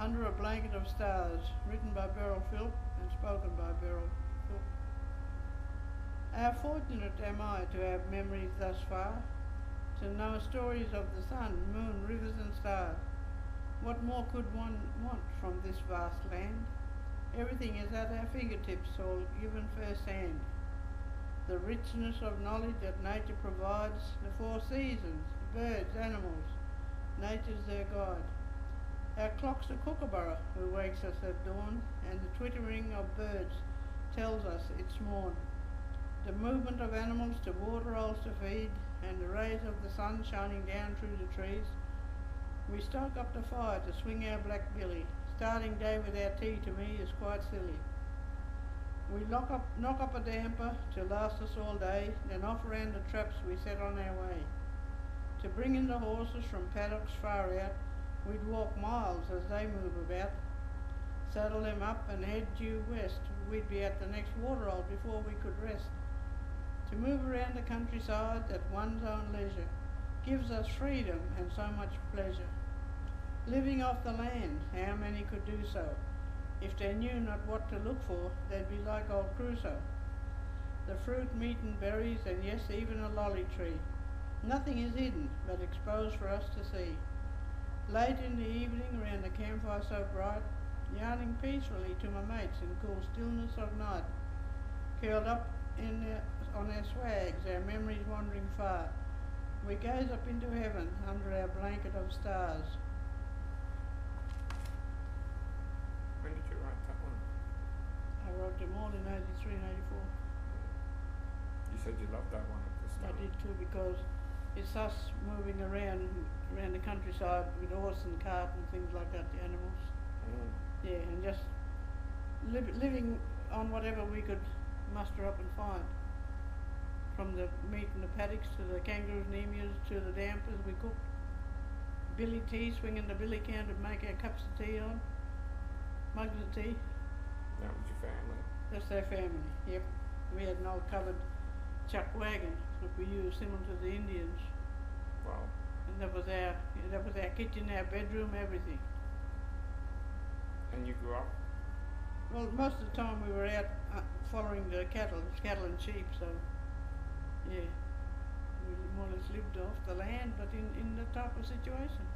Under a Blanket of Stars, written by Beryl Philp and spoken by Beryl Philp. How fortunate am I to have memories thus far, to know stories of the sun, moon, rivers and stars. What more could one want from this vast land? Everything is at our fingertips, all given first hand. The richness of knowledge that nature provides, the four seasons, birds, animals, nature's their guide. Our clock's a kookaburra who wakes us at dawn, and the twittering of birds tells us it's morn. The movement of animals to water holes to feed, and the rays of the sun shining down through the trees. We stoke up the fire to swing our black billy. Starting day without tea to me is quite silly. We knock up a damper to last us all day, then off around the traps we set on our way. To bring in the horses from paddocks far out, we'd walk miles as they move about. Saddle them up and head due west. We'd be at the next waterhole before we could rest. To move around the countryside at one's own leisure gives us freedom and so much pleasure. Living off the land, how many could do so? If they knew not what to look for, they'd be like old Crusoe. The fruit, meat and berries, and yes, even a lolly tree. Nothing is hidden, but exposed for us to see. Late in the evening, round the campfire so bright, yarning peacefully to my mates in cool stillness of night. Curled up on our swags, our memories wandering far, we gaze up into heaven under our blanket of stars. When did you write that one? I wrote them all in 83 and 84. You said you loved that one at the start. I did too, because it's us moving around the countryside with horse and cart and things like that, the animals. Yeah, and just living on whatever we could muster up and find. From the meat in the paddocks to the kangaroos and emus to the dampers we cooked. Billy tea, swinging the billy can to make our cups of tea on. Mugs of tea. That was your family? That's our family, yep. We had an old covered chuck wagon that we used similar to the Indians. Wow. And that was our kitchen, our bedroom, everything. And you grew up? Well, most of the time we were out following the cattle and sheep, so yeah, we more or less lived off the land, but in that type of situation.